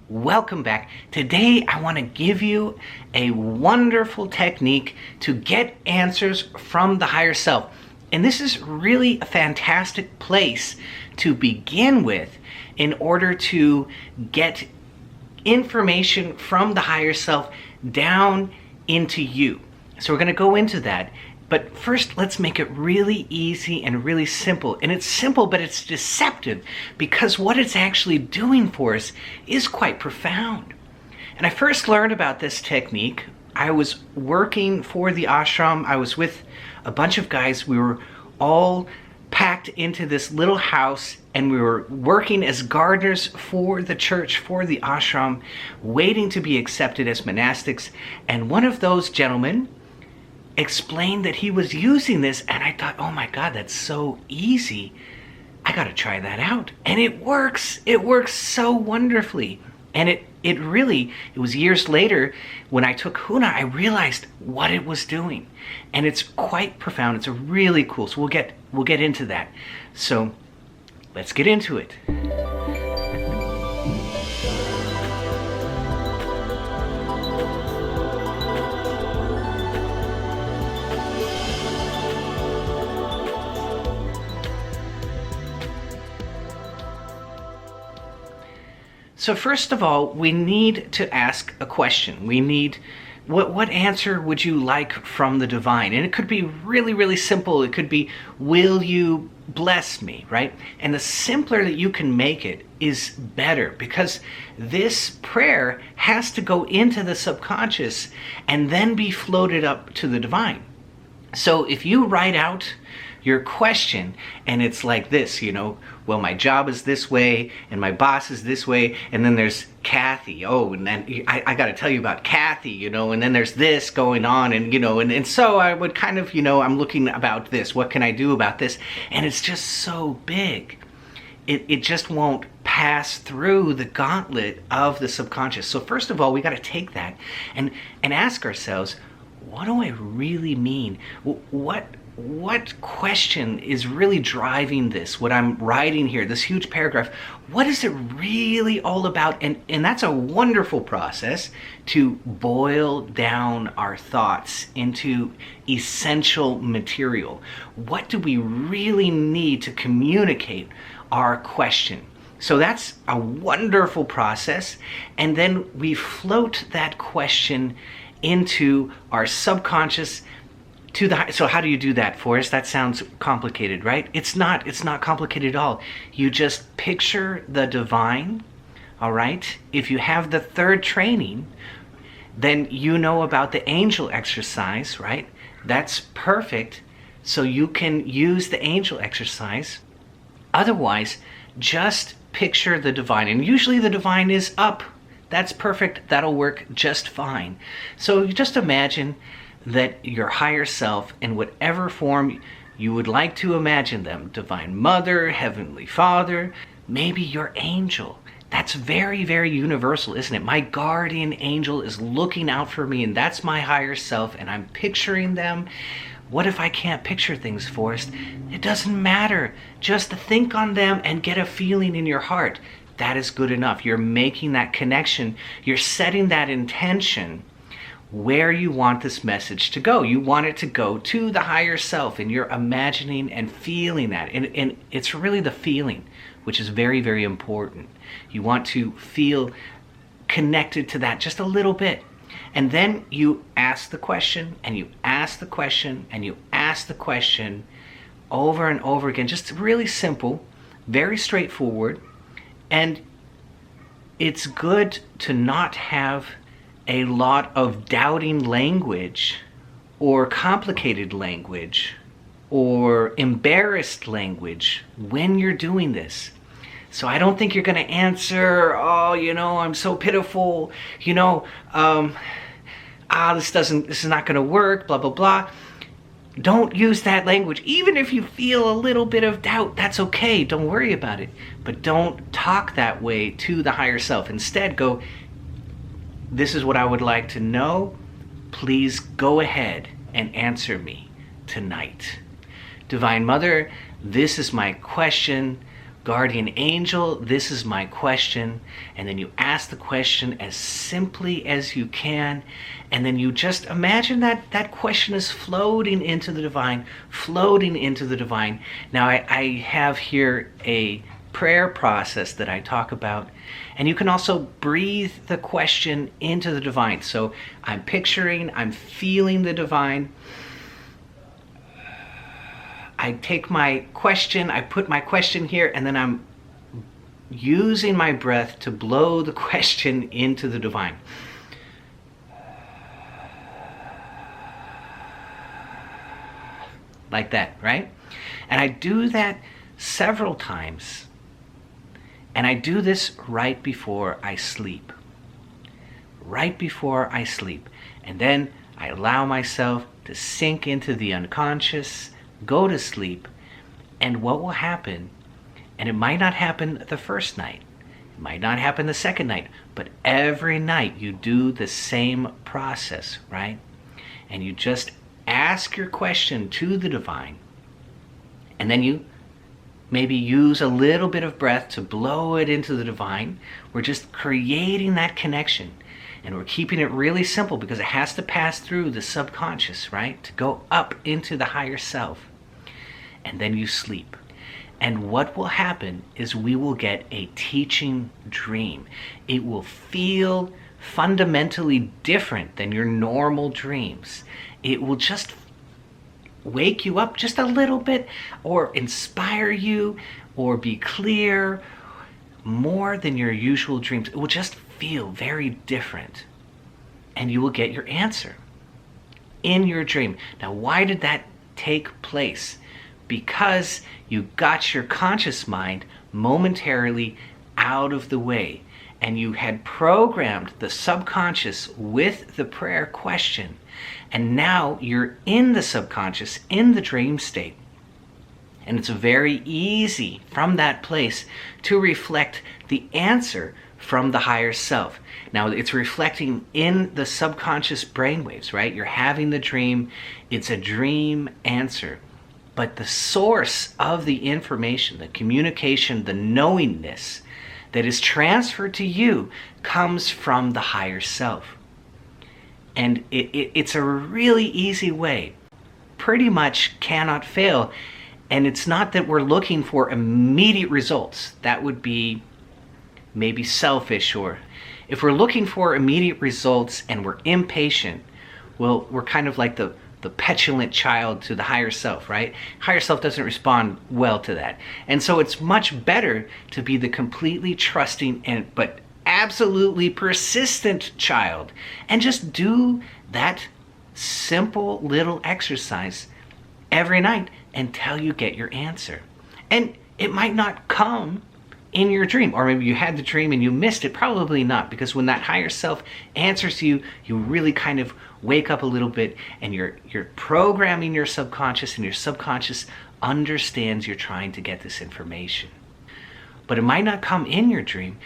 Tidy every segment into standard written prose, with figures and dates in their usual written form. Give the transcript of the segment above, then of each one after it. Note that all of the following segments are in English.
Welcome back. Today I want to give you a wonderful technique to get answers from the higher self. And this is really a fantastic place to begin with in order to get information from the higher self down into you. So we're going to go into that. But first, let's make it really easy and really simple. And it's simple, but it's deceptive because what it's actually doing for us is quite profound. And I first learned about this technique. I was working for the ashram. I was with a bunch of guys. We were all packed into this little house and we were working as gardeners for the church, for the ashram, waiting to be accepted as monastics. And one of those gentlemen explained that he was using this, and I thought, oh my God, that's so easy. I gotta try that out. And it works. It works so wonderfully. And it was years later when I took Huna, I realized what it was doing. And it's quite profound. It's a really cool. So we'll get into that. So let's get into it. So first of all, we need to ask a question. We need, what answer would you like from the divine? And it could be really, really simple. It could be, will you bless me, right? And the simpler that you can make it is better, because this prayer has to go into the subconscious and then be floated up to the divine. So if you write out your question and it's like this, well, my job is this way and my boss is this way, and then there's Kathy. Oh, and then I got to tell you about Kathy, and then there's this going on, and and so I would kind of, I'm looking about this. What can I do about this? And it's just so big. It just won't pass through the gauntlet of the subconscious. So first of all, we got to take that and ask ourselves, what do I really mean? What question is really driving this, what I'm writing here, this huge paragraph? What is it really all about? And that's a wonderful process to boil down our thoughts into essential material. What do we really need to communicate our question? So that's a wonderful process. And then we float that question into our subconscious. So how do you do that, Forrest? That sounds complicated, right? It's not complicated at all. You just picture the divine, all right? If you have the third training, then you know about the angel exercise, right? That's perfect. So you can use the angel exercise. Otherwise, just picture the divine. And usually the divine is up. That's perfect. That'll work just fine. So you just imagine that your higher self, in whatever form you would like to imagine them, Divine Mother, Heavenly Father, maybe your angel. That's very, very universal, isn't it? My guardian angel is looking out for me, and that's my higher self, and I'm picturing them. What if I can't picture things, Forrest? It doesn't matter. Just think on them and get a feeling in your heart. That is good enough. You're making that connection. You're setting that intention where you want this message to go. You want it to go to the higher self, and you're imagining and feeling that. And it's really the feeling, which is very, very important. You want to feel connected to that just a little bit. And then you ask the question, and you ask the question, and you ask the question over and over again. Just really simple, very straightforward. And it's good to not have a lot of doubting language or complicated language or embarrassed language when you're doing this. So I don't think you're going to answer, I'm so pitiful, this is not going to work, blah, blah, blah. Don't use that language. Even if you feel a little bit of doubt, that's okay. Don't worry about it. But don't talk that way to the higher self. Instead, go, this is what I would like to know. Please go ahead and answer me tonight. Divine Mother, this is my question. guardian angel, this is my question. And then you ask the question as simply as you can. And then you just imagine that that question is floating into the divine, floating into the divine. Now I have here a prayer process that I talk about. And you can also breathe the question into the divine. So I'm picturing, I'm feeling the divine. I take my question, I put my question here, and then I'm using my breath to blow the question into the divine. Like that, right? And I do that several times. And I do this right before I sleep. Right before I sleep. And then I allow myself to sink into the unconscious, go to sleep, and what will happen, and it might not happen the first night, it might not happen the second night, but every night you do the same process, right? And you just ask your question to the divine, and then you maybe use a little bit of breath to blow it into the divine. We're just creating that connection. And we're keeping it really simple because it has to pass through the subconscious, right? To go up into the higher self. And then you sleep. And what will happen is we will get a teaching dream. It will feel fundamentally different than your normal dreams. It will just wake you up just a little bit, or inspire you, or be clear more than your usual dreams. It will just feel very different, and you will get your answer in your dream. Now, why did that take place? Because you got your conscious mind momentarily out of the way, and you had programmed the subconscious with the prayer question, and now you're in the subconscious, in the dream state. And it's very easy from that place to reflect the answer from the higher self. Now, it's reflecting in the subconscious brainwaves, right? You're having the dream. It's a dream answer. But the source of the information, the communication, the knowingness that is transferred to you comes from the higher self. And it's a really easy way. Pretty much cannot fail. And it's not that we're looking for immediate results. That would be maybe selfish. Or if we're looking for immediate results and we're impatient, well, we're kind of like the petulant child to the higher self, right? Higher self doesn't respond well to that. And so it's much better to be the completely trusting but absolutely persistent child, and just do that simple little exercise every night until you get your answer. And it might not come in your dream, or maybe you had the dream and you missed it. Probably not, because when that higher self answers you, you really kind of wake up a little bit, and you're programming your subconscious, and your subconscious understands you're trying to get this information. But it might not come in your dream.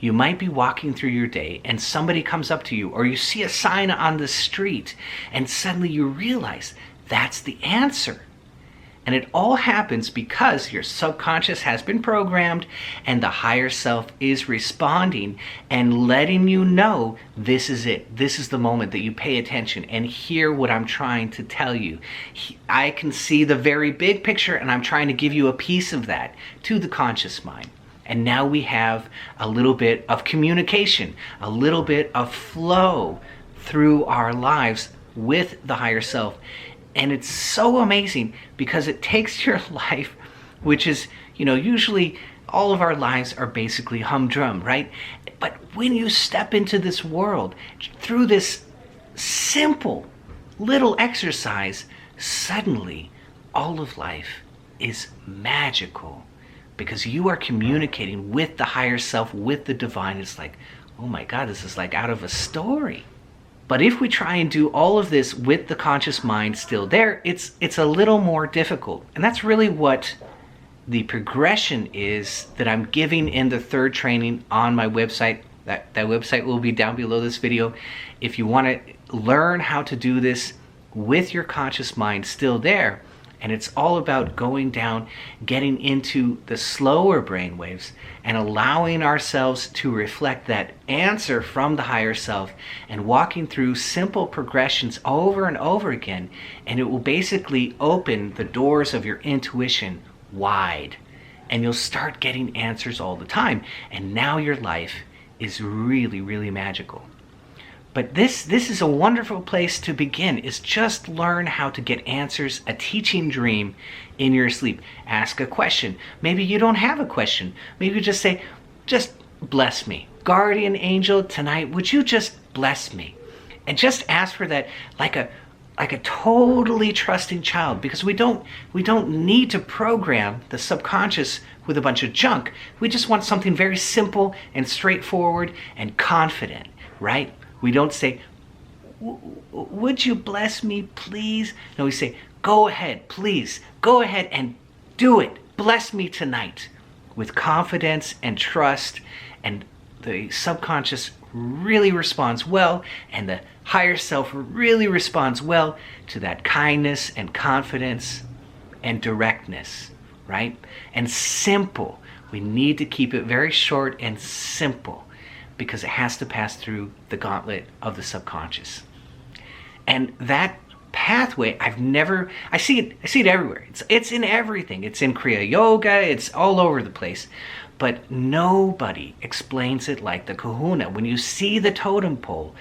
You might be walking through your day and somebody comes up to you, or you see a sign on the street, and suddenly you realize that's the answer. And it all happens because your subconscious has been programmed, and the higher self is responding and letting you know this is it. This is the moment that you pay attention and hear what I'm trying to tell you. I can see the very big picture, and I'm trying to give you a piece of that to the conscious mind. And now we have a little bit of communication, a little bit of flow through our lives with the higher self. And it's so amazing because it takes your life, which is, usually all of our lives are basically humdrum, right? But when you step into this world through this simple little exercise, suddenly all of life is magical. Because you are communicating with the higher self, with the divine. It's like, oh my God, this is like out of a story. But if we try and do all of this with the conscious mind still there, it's a little more difficult. And that's really what the progression is that I'm giving in the third training on my website. That website will be down below this video. If you want to learn how to do this with your conscious mind still there, And it's all about going down, getting into the slower brain waves and allowing ourselves to reflect that answer from the higher self and walking through simple progressions over and over again. And it will basically open the doors of your intuition wide. And you'll start getting answers all the time. And now your life is really, really magical. But this is a wonderful place to begin, is just learn how to get answers, a teaching dream in your sleep. Ask a question. Maybe you don't have a question. Maybe you just say, just bless me. Guardian angel, tonight, would you just bless me? And just ask for that like a totally trusting child, because we don't need to program the subconscious with a bunch of junk. We just want something very simple and straightforward and confident, right? We don't say, would you bless me, please? No, we say, go ahead, please. Go ahead and do it. Bless me tonight. With confidence and trust, and the subconscious really responds well, and the higher self really responds well to that kindness and confidence and directness, right? And simple. We need to keep it very short and simple, because it has to pass through the gauntlet of the subconscious. And that pathway, I see it everywhere. It's in everything. It's in Kriya Yoga, it's all over the place. But nobody explains it like the kahuna. When you see the totem pole,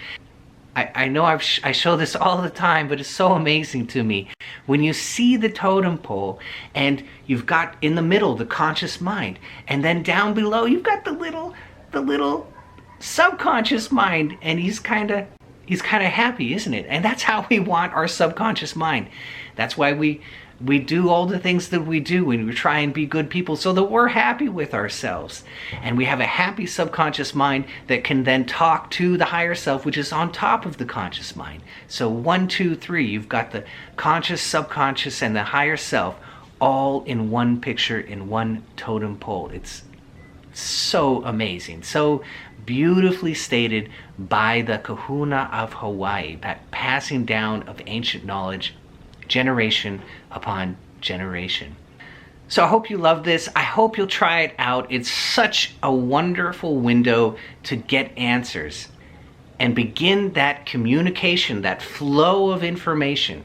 I know I show this all the time, but it's so amazing to me. When you see the totem pole and you've got in the middle the conscious mind, and then down below you've got the little subconscious mind, and he's kind of happy, isn't it? And that's how we want our subconscious mind. That's why we do all the things that we do when we try and be good people, so that we're happy with ourselves. And we have a happy subconscious mind that can then talk to the higher self, which is on top of the conscious mind. So 1, 2, 3, you've got the conscious, subconscious, and the higher self all in one picture, in one totem pole. It's so amazing, so beautifully stated by the kahuna of Hawaii, that passing down of ancient knowledge generation upon generation. So I hope you love this. I hope you'll try it out. It's such a wonderful window to get answers and begin that communication, that flow of information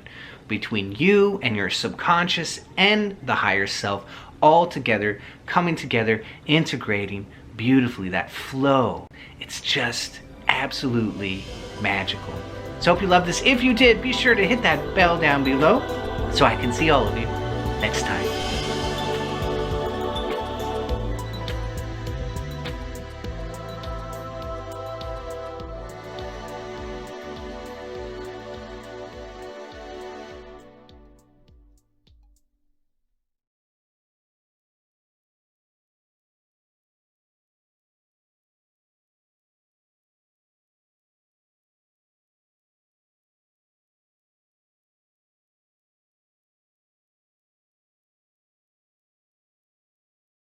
between you and your subconscious and the higher self, all together, coming together, integrating beautifully, that flow. It's just absolutely magical. So I hope you love this. If you did, be sure to hit that bell down below so I can see all of you next time.